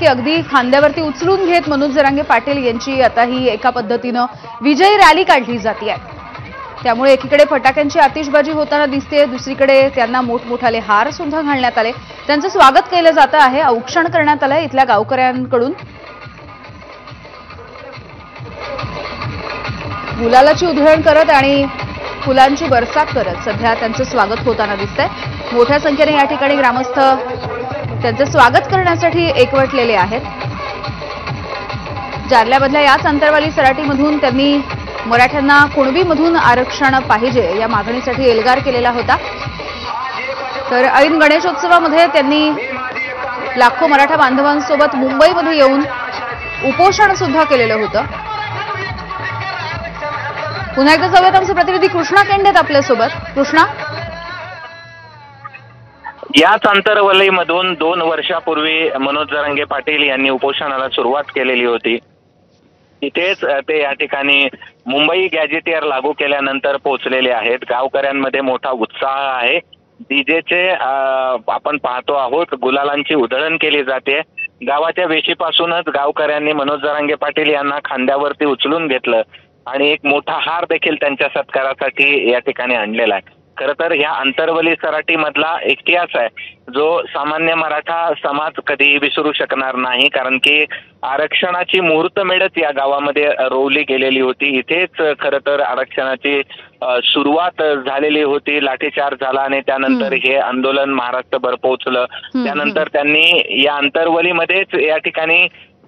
की अगदी खांद्यावरती उचलून घेत मनोज जरांगे पाटील यांची आता ही एका पद्धतीनं विजयी रॅली काढली जाते आहे। त्यामुळे एकीकडे फटाक्यांची आतिषबाजी होताना दिसते, दुसरीकडे त्यांना मोठमोठाले हार सुद्धा घालण्यात आले, त्यांचं स्वागत केलं जातं आहे, औक्षण करण्यात आलंय इथल्या गावकऱ्यांकडून। गुलालाची उधळण करत आणि फुलांची बरसात करत सध्या त्यांचं स्वागत होताना दिसतंय। मोठ्या संख्येने या ठिकाणी ग्रामस्थ त्यांचं स्वागत करण्यासाठी एकवटलेले आहेत। जारल्यामधल्या याच अंतरवाली सराटीमधून त्यांनी मराठ्यांना कुणबीमधून आरक्षण पाहिजे या मागणीसाठी एल्गार केलेला होता। तर ऐन गणेशोत्सवामध्ये त्यांनी लाखो मराठा बांधवांसोबत मुंबईमध्ये येऊन उपोषण सुद्धा केलेलं होतं। पुन्हा एकदा जाऊयात आमचे प्रतिनिधी कृष्णा केंडेत आपल्यासोबत। कृष्णा, याच अंतरवलीमधून 2 वर्षापूर्वी मनोज जरांगे पाटील यांनी उपोषणाला सुरुवात केलेली होती। तिथेच ते या ठिकाणी मुंबई गॅजेटियर लागू केल्यानंतर पोहोचलेले आहेत। गावकऱ्यांमध्ये मोठा उत्साह आहे। डीजेचे आपण पाहतो आहोत, गुलालांची उधळण केली जाते। गावाच्या वेशीपासूनच गावकऱ्यांनी मनोज जरांगे पाटील यांना खांद्यावरती उचलून घेतलं आणि एक मोठा हार देखील त्यांच्या सत्कारासाठी या ठिकाणी आणलेला आहे। खरं तर ह्या अंतरवली सराटी मधला इतिहास आहे जो सामान्य मराठा समाज कधीही विसरू शकणार नाही, कारण की आरक्षणाची मुहूर्तमेढच या गावामध्ये रोवली गेलेली होती। इथेच खरं तर आरक्षणाची सुरुवात झालेली होती। लाठीचार्ज झाला आणि त्यानंतर हे आंदोलन महाराष्ट्रभर पोहोचलं। त्यानंतर त्यांनी या अंतरवलीमध्येच या ठिकाणी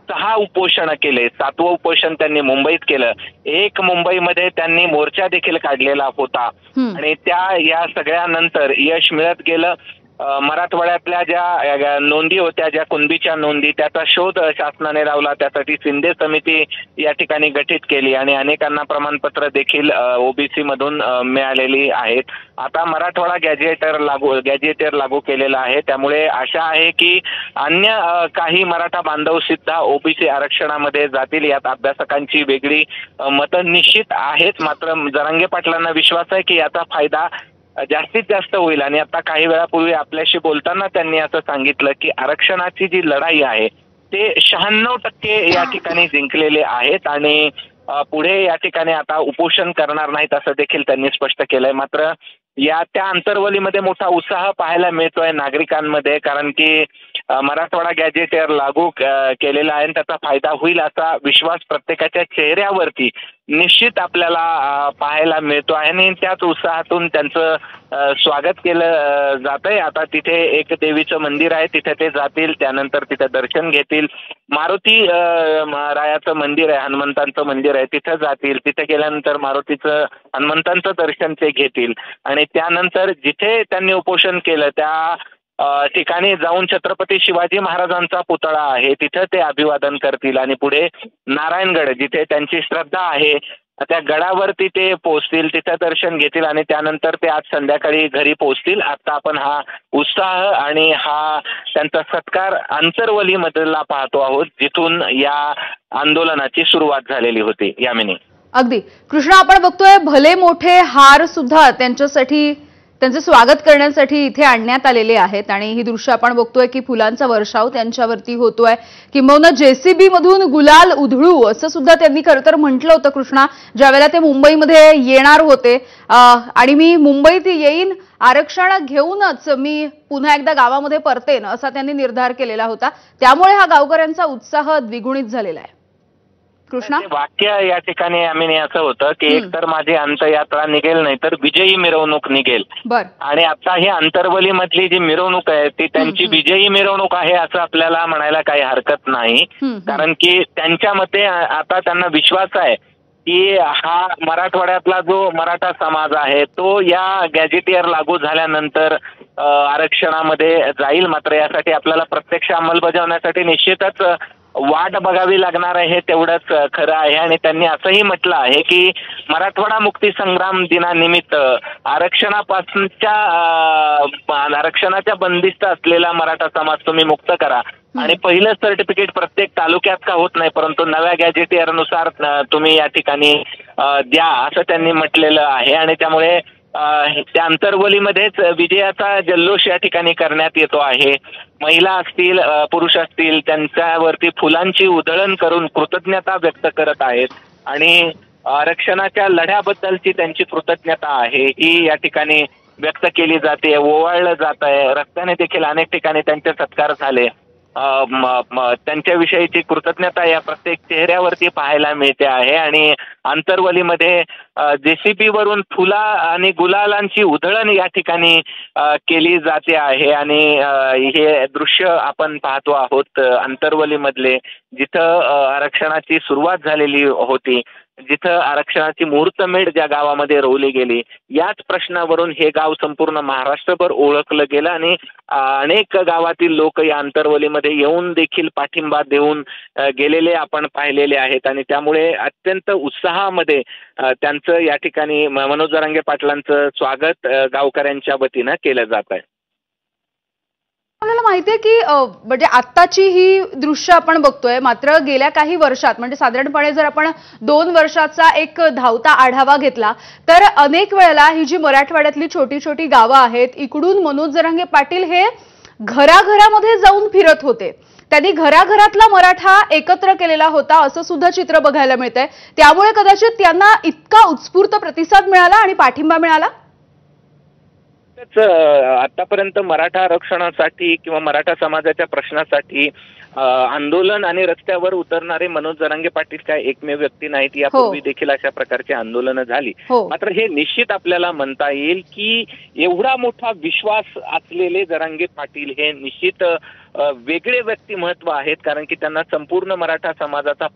6 उपोषण केले। 7वं उपोषण त्यांनी मुंबईत केलं। एक मुंबईमध्ये त्यांनी मोर्चा देखील काढलेला होता आणि या सगळ्यानंतर यश मिळत गेलं। मराठवाड्यातल्या ज्या नोंदी होत्या, ज्या कुणबीच्या नोंदी, त्याचा शोध शासनाने लावला। त्यासाठी शिंदे समिती या ठिकाणी गठीत केली आणि अनेकांना प्रमाणपत्र देखील ओबीसी मधून मिळालेली आहेत। आता मराठवाडा गॅजेटियर लागू केलेला आहे। त्यामुळे आशा आहे की अन्य काही मराठा बांधव सुद्धा ओबीसी आरक्षणामध्ये जातील। यात अभ्यासकांची वेगळी मतं निश्चित आहेत, मात्र जरांगे पाटलांना विश्वास आहे की याचा फायदा जास्तीत जास्त होईल। आणि आता काही वेळापूर्वी आपल्याशी बोलताना त्यांनी असं सांगितलं की आरक्षणाची जी लढाई आहे ते 96% या ठिकाणी जिंकलेले आहेत आणि पुढे या ठिकाणी आता उपोषण करणार नाहीत असं देखील त्यांनी स्पष्ट केलंय। मात्र त्या अंतरवलीमध्ये मोठा उत्साह पाहायला मिळतोय नागरिकांमध्ये, कारण की मराठवाडा गॅजेटियर लागू केलेला आहे आणि त्याचा फायदा होईल असा विश्वास प्रत्येकाच्या चेहऱ्यावरती निश्चित आपल्याला पाहायला मिळतो आहे आणि त्याच उत्साहातून त्यांचं स्वागत केलं जातंय। आता तिथे एक देवीचं मंदिर आहे, तिथे ते जातील, त्यानंतर तिथे दर्शन घेतील। मारुती रायाचं मंदिर आहे, हनुमंतांचं मंदिर आहे, तिथे जातील। तिथे गेल्यानंतर हनुमंतांचं दर्शन ते घेतील आणि त्यानंतर जिथे त्यांनी उपोषण केलं त्या ठिकाणी जाऊन छत्रपती शिवाजी महाराजांचा पुतळा आहे तिथे ते अभिवादन करतील आणि पुढे नारायणगड जिथे त्यांची श्रद्धा आहे त्या गडावरती ते पोहोचतील, तिथे दर्शन घेतील आणि त्यानंतर ते आज संध्याकाळी घरी पोहोचतील। आता आपण हा उत्साह आणि हा त्यांचा सत्कार अंतरवली मधला पाहतो आहोत, जिथून या आंदोलनाची सुरुवात झालेली होती। यामिनी, अगदी कृष्णा, आपण बघतोय भले मोठे हार सुद्धा त्यांच्यासाठी, त्यांचे स्वागत करण्यासाठी इथे आणण्यात आलेले आहेत आणि ही दृश्य आपण बघतोय की फुलांचा वर्षाव त्यांच्यावरती होतोय, किंबहुना जेसीबी मधून गुलाल उधळू असं सुद्धा त्यांनी खरं तर म्हटलं होतं कृष्णा, ज्यावेळेला ते मुंबईमध्ये येणार होते। आणि मी मुंबईत येईन, आरक्षण घेऊनच मी पुन्हा एकदा गावामध्ये परतेन असा त्यांनी निर्धार केलेला होता। त्यामुळे हा गावकऱ्यांचा उत्साह द्विगुणित झालेला आहे। कृष्णा, वाक्य या ठिकाणी आम्ही असं होतं की एकतर माझी अंतयात्रा निघेल नाही तर विजयी मिरवणूक निघेल। आणि आता ही अंतरवली मधली जी मिरवणूक आहे ती त्यांची विजयी मिरवणूक आहे असं आपल्याला म्हणायला काही हरकत नाही, कारण की त्यांच्या मते आता त्यांना विश्वास आहे की हा मराठवाड्यातला जो मराठा समाज आहे तो या गॅजेटियर लागू झाल्यानंतर आरक्षणामध्ये जाईल। मात्र यासाठी आपल्याला प्रत्यक्ष अंमलबजावण्यासाठी निश्चितच वाट बघावी लागणार आहे, हे तेवढंच खरं आहे। आणि त्यांनी असंही म्हटलं आहे की मराठवाडा मुक्ती संग्राम दिनानिमित्त आरक्षणाच्या बंदिस्त असलेला मराठा समाज तुम्ही मुक्त करा आणि पहिलं सर्टिफिकेट प्रत्येक तालुक्यात का होत नाही, परंतु नव्या गॅजेटियर नुसार तुम्ही या ठिकाणी द्या असं त्यांनी म्हटलेलं आहे। आणि त्यामुळे त्या अंतरवलीमध्येच विजयाचा जल्लोष या ठिकाणी करण्यात येतो आहे. महिला असतील, पुरुष असतील, त्यांच्यावरती फुलांची उधळण करून कृतज्ञता व्यक्त करत आहेत आणि आरक्षणाच्या लढ्याबद्दलची त्यांची कृतज्ञता आहे ही या ठिकाणी व्यक्त केली जाते, ओवाळलं जात आहे. रस्त्याने देखील अनेक ठिकाणी त्यांचे सत्कार झाले. त्यांच्याविषयीची कृतज्ञता या प्रत्येक चेहऱ्यावरती पाहायला मिळते आहे आणि अंतरवलीमध्ये JCB वरून फुला आणि गुलालांची उधळण या ठिकाणी केली जाते आहे आणि हे दृश्य आपण पाहतो आहोत अंतरवलीमधले, जिथं आरक्षणाची सुरुवात झालेली होती, जिथं आरक्षणाची मुहूर्तमेढ ज्या गावामध्ये रोवली गेली, याच प्रश्नावरून हे गाव संपूर्ण महाराष्ट्रभर ओळखलं गेलं आणि अनेक गावातील लोक या अंतरवलीमध्ये येऊन देखील पाठिंबा देऊन गेलेले आपण पाहिलेले आहेत आणि त्यामुळे अत्यंत उत्साहामध्ये त्यांचं या ठिकाणी मनोज जरांगे पाटलांचं स्वागत गावकऱ्यांच्या वतीनं केलं जात आहे. आपल्याला माहितीये की म्हणजे आत्ताची ही दृश्य आपण बघतोय, मात्र गेल्या काही वर्षात म्हणजे साधारणपणे जर आपण 2 वर्षाचा एक धावता आढावा घेतला तर अनेक वेळेला ही जी मराठवाड्यातली छोटी छोटी गावं आहेत, इकडून मनोज जरांगे पाटील हे घराघरामध्ये जाऊन फिरत होते. त्यांनी घराघरातला मराठा एकत्र केलेला होता असं सुद्धा चित्र बघायला मिळतंय. त्यामुळे कदाचित त्यांना इतका उत्स्फूर्त प्रतिसाद मिळाला आणि पाठिंबा मिळाला. आतापर्यंत मराठा आरक्षणासाठी किंवा मराठा समाजाच्या प्रश्नासाठी आंदोलन आणि रस्त्यावर उतरणारे मनोज जरांगे पाटील काय एकमेव व्यक्ती नाहीत. यापूर्वी देखील अशा प्रकारची आंदोलनं झाली. मात्र हे निश्चित आपल्याला म्हणता येईल की एवढा मोठा विश्वास असलेले जरांगे पाटील हे निश्चित वेगळे व्यक्तिमत्व आहेत, कारण की त्यांना संपूर्ण मराठा समाजाचा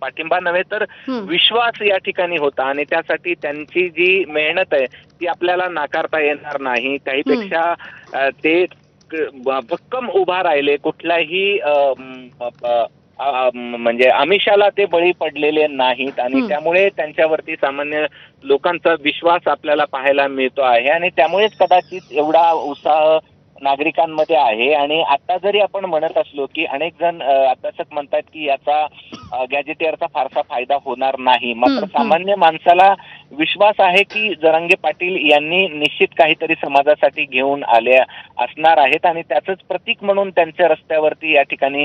पाठिंबा नव्हे तर विश्वास या ठिकाणी होता आणि त्यासाठी त्यांची जी मेहनत आहे ती आपल्याला नाकारता येणार नाही. त्याहीपेक्षा ते भक्कम उभा राहिले, कुठल्याही म्हणजे आमिषाला ते बळी पडलेले नाहीत आणि त्यामुळे त्यांच्यावरती सामान्य लोकांचा विश्वास आपल्याला पाहायला मिळतो आहे आणि त्यामुळेच कदाचित एवढा उत्साह नागरिकांमध्ये आहे. आणि आता जरी आपण म्हणत असलो की अनेक जण अभ्यासक म्हणतात की याचा गॅजेटियरचा फारसा फायदा होणार नाही, मात्र सामान्य माणसाला विश्वास आहे की जरांगे पाटील यांनी निश्चित काहीतरी समाजासाठी घेऊन आले असणार आहेत आणि त्याचंच प्रतीक म्हणून त्यांच्या रस्त्यावरती या ठिकाणी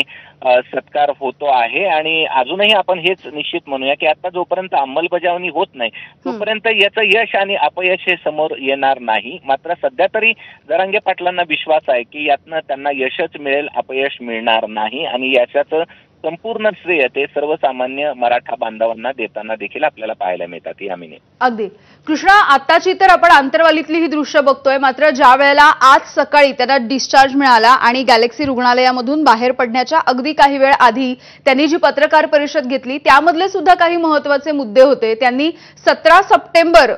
सत्कार होतो आहे. आणि अजूनही आपण हेच निश्चित म्हणूया की आता जोपर्यंत अंमलबजावणी होत नाही तोपर्यंत याचं यश आणि अपयश हे समोर येणार नाही. मात्र सध्या तरी जरांगे पाटलांना विश्वास आहे की यातनं त्यांना यशच मिळेल, अपयश मिळणार नाही आणि यशाचं संपूर्ण श्रेय ते सर्वसामान्य मराठा बांधवांना देताना देखील आपल्याला पाहायला मिळतात. यामिनी अगदी कृष्णा, आताची तर आपण आंतरवालीतली ही दृश्य बघतोय, मात्र ज्या वेळेला आज सकाळी त्यांना डिस्चार्ज मिळाला आणि गॅलेक्सी रुग्णालयामधून बाहेर पडण्याच्या अगदी काही वेळ आधी त्यांनी जी पत्रकार परिषद घेतली त्यामधले सुद्धा काही महत्त्वाचे मुद्दे होते. त्यांनी 17 सप्टेंबर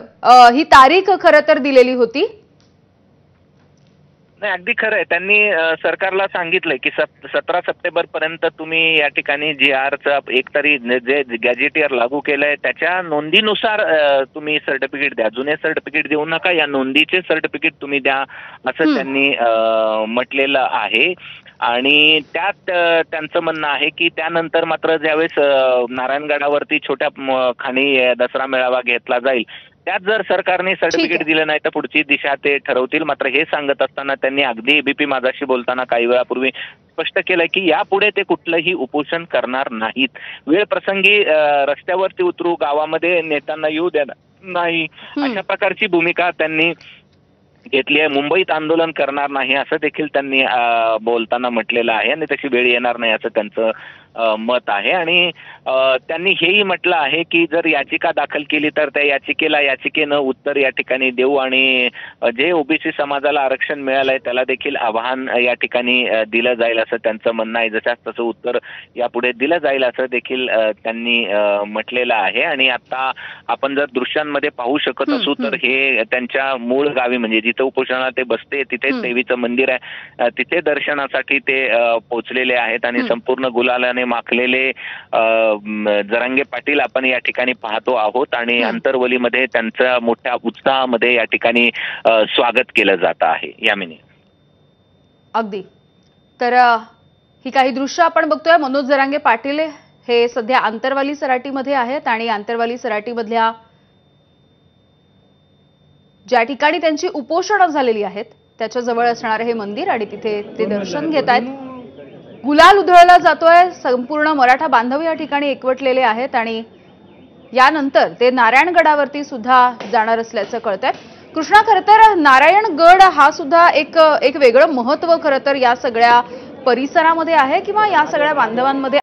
ही तारीख खरं तर दिलेली होती. नाही, अगदी खरं आहे. त्यांनी सरकारला सांगितलंय की 17 सप्टेंबर पर्यंत तुम्ही या ठिकाणी GRचं एकतरी जे गॅजेटियर लागू केलंय त्याच्या नोंदीनुसार तुम्ही सर्टिफिकेट द्या, जुने सर्टिफिकेट देऊ नका, या नोंदीचे सर्टिफिकेट तुम्ही द्या असं त्यांनी म्हटलेलं आहे. आणि त्यात त्यांचं म्हणणं आहे की त्यानंतर मात्र ज्यावेळेस नारायणगडावरती छोट्या खाणी दसरा मेळावा घेतला जाईल त्यात जर सरकारने सर्टिफिकेट दिलं नाही तर पुढची दिशा ते ठरवतील. मात्र हे सांगत असताना त्यांनी अगदी ABP माझाशी बोलताना काही वेळापूर्वी स्पष्ट केलं की यापुढे ते कुठलंही उपोषण करणार नाहीत. वेळ प्रसंगी रस्त्यावरती उतरू, गावामध्ये नेत्यांना येऊ देणार नाही, अशा प्रकारची भूमिका त्यांनी घेतली आहे. मुंबईत आंदोलन करणार नाही असं देखील त्यांनी बोलताना म्हटलेलं आहे आणि तशी वेळ येणार नाही असं त्यांचं मत आहे. आणि त्यांनी हेही म्हटलं आहे की जर याचिका दाखल केली तर त्या याचिकेनं उत्तर या ठिकाणी देऊ आणि जे OBC समाजाला आरक्षण मिळालंय त्याला देखील आव्हान या ठिकाणी दिलं जाईल असं त्यांचं म्हणणं आहे. जशास तसं उत्तर यापुढे दिलं जाईल असं देखील त्यांनी म्हटलेलं आहे. आणि आता आपण जर दृश्यांमध्ये पाहू शकत असू तर हे त्यांच्या मूळ गावी म्हणजे जिथं उपोषणाला ते बसते तिथे देवीचं मंदिर आहे, तिथे दर्शनासाठी ते पोहोचलेले आहेत आणि संपूर्ण गुलालाने माखलेले जरांगे पाटील आपण या ठिकाणी पाहतो आहोत आणि अंतरवलीमध्ये त्यांच्या मोठ्या उत्साहामध्ये या ठिकाणी स्वागत केलं जात आहे. यामिनी अगदी तर ही काही दृश्य आपण बघतोय. मनोज जरांगे पाटील हे सध्या आंतरवाली सराटीमध्ये आहेत आणि आंतरवाली सराटीमधल्या ज्या ठिकाणी त्यांची उपोषणं झालेली आहेत त्याच्या जवळ असणारे हे मंदिर आणि तिथे ते दर्शन घेत आहेत। गुलाल उधळला जातोय, संपूर्ण मराठा बांधव या ठिकाणी एकवटलेले आहेत आणि यानंतर ते नारायणगडावरती सुद्धा जाणार असल्याचं कळतंय। कृष्णा, खरं तर नारायणगड हा सुद्धा एक वेगळं महत्त्व खरं तर या सगळ्या परिसरामध्ये आहे किंवा या सगळ्या बांधवांमध्ये